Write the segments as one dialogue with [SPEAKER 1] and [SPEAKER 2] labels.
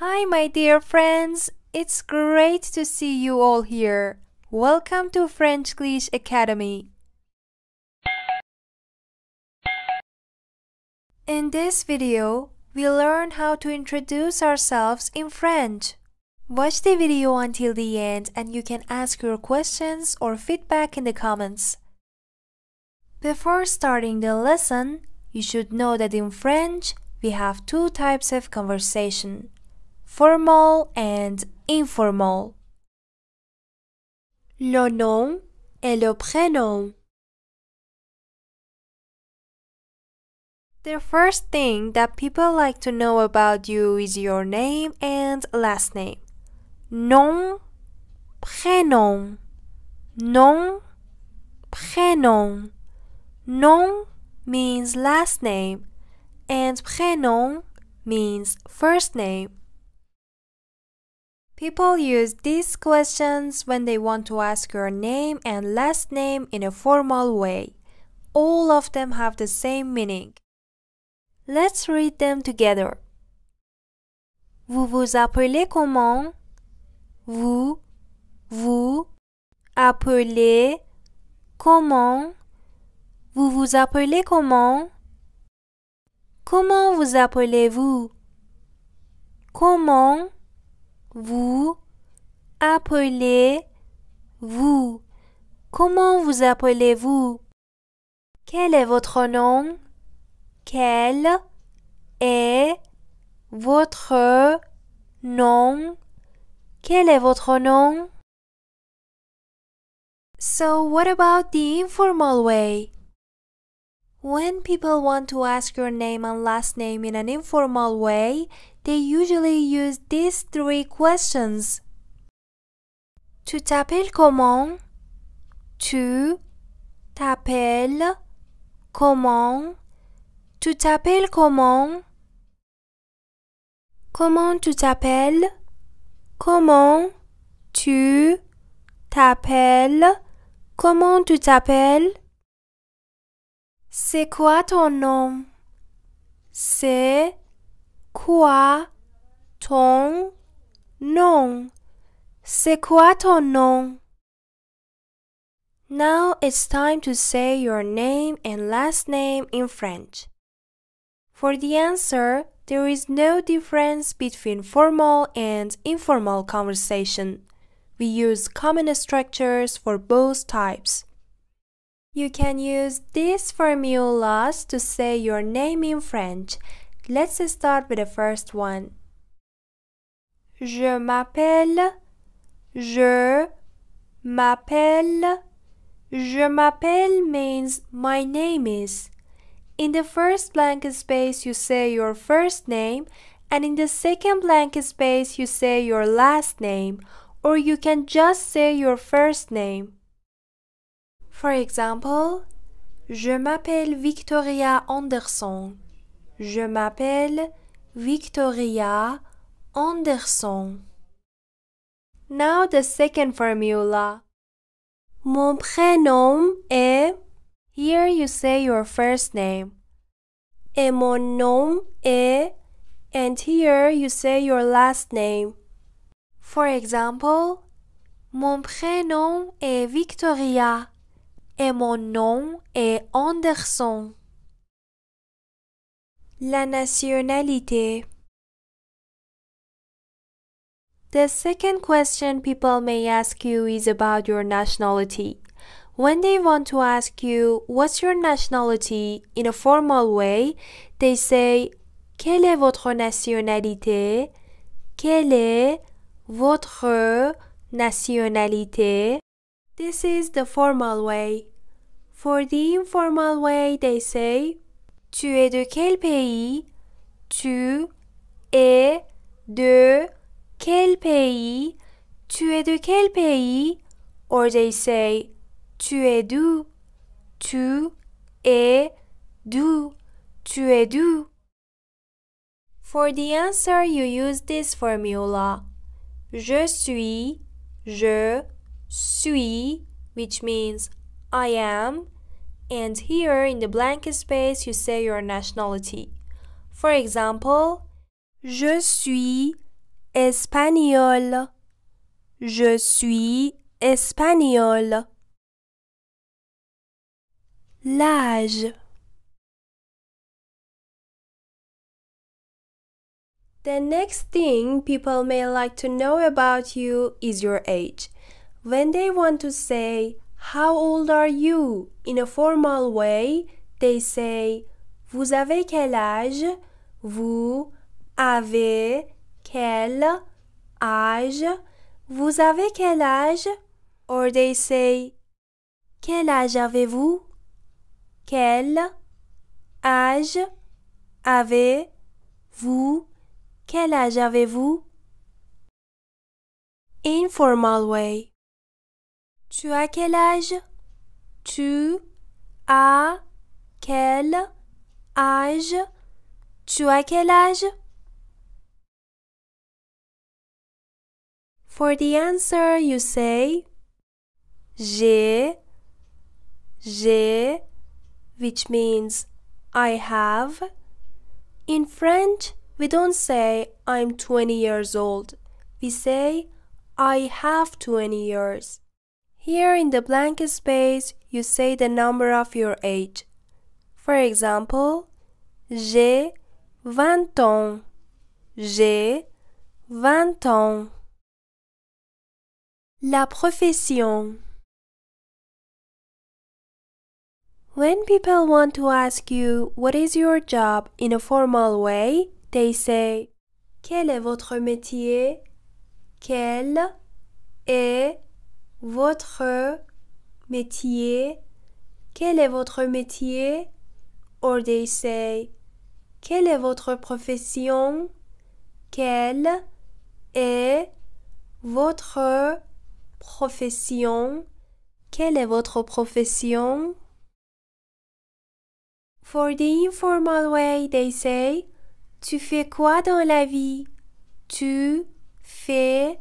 [SPEAKER 1] Hi, my dear friends. It's great to see you all here. Welcome to Frenchglish Academy. In this video, we'll learn how to introduce ourselves in French. Watch the video until the end and you can ask your questions or feedback in the comments. Before starting the lesson, you should know that in French, we have two types of conversation: formal and informal. Le nom et le prénom. The first thing that people like to know about you is your name and last name. Nom, prénom. Nom, prénom. Nom means last name and prénom means first name. People use these questions when they want to ask your name and last name in a formal way. All of them have the same meaning. Let's read them together. Vous vous appelez comment? Vous appelez comment? Vous vous appelez comment? Comment vous appelez-vous? Comment vous appelez-vous? Comment vous appelez-vous? Quel est votre nom? Quel est votre nom? Quel est votre nom? So what about the informal way? When people want to ask your name and last name in an informal way, they usually use these three questions. Tu t'appelles comment? Tu t'appelles comment? Tu t'appelles comment? Comment tu t'appelles? Comment tu t'appelles? Comment tu t'appelles? C'est quoi ton nom? C'est quoi ton nom? C'est quoi ton nom? Now it's time to say your name and last name in French. For the answer, there is no difference between formal and informal conversation. We use common structures for both types. You can use these formulas to say your name in French. Let's start with the first one. Je m'appelle. Je m'appelle. Je m'appelle means my name is. In the first blank space you say your first name, and in the second blank space you say your last name, or you can just say your first name. For example, je m'appelle Victoria Anderson. Je m'appelle Victoria Anderson. Now the second formula. Mon prénom est. Here you say your first name. Et mon nom est. And here you say your last name. For example, mon prénom est Victoria. Et mon nom est Anderson. La nationalité. The second question people may ask you is about your nationality. When they want to ask you, what's your nationality, in a formal way, they say, quelle est votre nationalité? Quelle est votre nationalité? This is the formal way. For the informal way, they say, tu es de quel pays? Tu es de quel pays? Tu es de quel pays? Or they say, tu es d'où? Tu es d'où? Tu es d'où? For the answer, you use this formula. Je suis, which means I am, and here in the blank space you say your nationality. For example, je suis espagnol. Je suis espagnol. L'âge. The next thing people may like to know about you is your age. When they want to say, "How old are you?" in a formal way, they say, "Vous avez quel âge?" Vous avez quel âge? Vous avez quel âge? Or they say, "Quel âge avez-vous?" Quel âge avez-vous? Quel âge avez-vous? Informal way. Tu as quel âge? Tu as quel âge? Tu as quel âge? For the answer, you say j'ai, which means I have. In French, we don't say I'm 20 years old. We say I have 20 years. Here in the blank space, you say the number of your age. For example, j'ai 20 ans. J'ai 20 ans. La profession. When people want to ask you what is your job in a formal way, they say quel est votre métier? Quel est votre métier? Quel est votre métier? Or they say quelle est votre profession? Quelle est votre profession? Quelle est votre profession? For the informal way, they say tu fais quoi dans la vie? Tu fais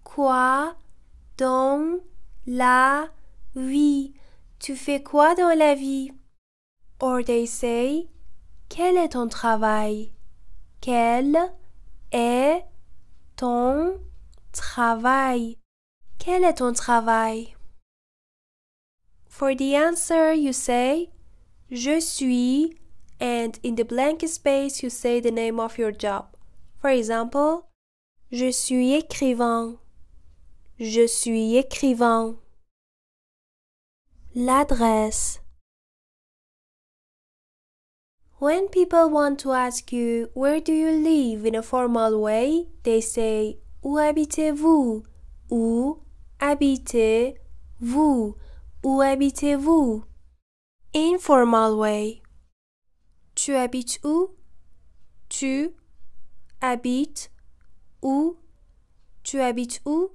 [SPEAKER 1] quoi dans la vie? Tu fais quoi dans la vie? Or they say quel est ton travail? Quel est ton travail? Quel est ton travail? For the answer, you say je suis, and in the blank space you say the name of your job. For example, je suis écrivain. Je suis écrivain. L'adresse. When people want to ask you where do you live in a formal way, they say où habitez-vous? Où habitez-vous? Où habitez-vous? Informal way. Tu habites où? Tu habites où? Tu habites où?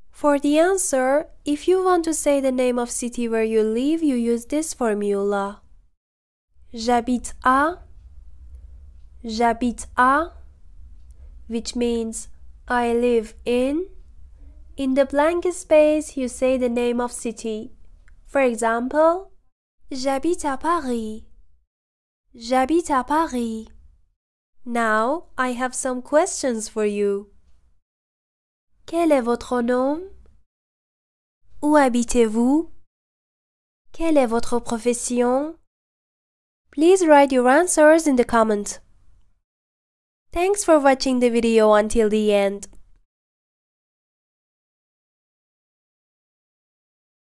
[SPEAKER 1] For the answer, if you want to say the name of city where you live, you use this formula. J'habite à, which means I live in. In the blank space, you say the name of city. For example, j'habite à Paris. J'habite à Paris. Now, I have some questions for you. Quel est votre nom? Où habitez-vous? Quelle est votre profession? Please write your answers in the comments. Thanks for watching the video until the end.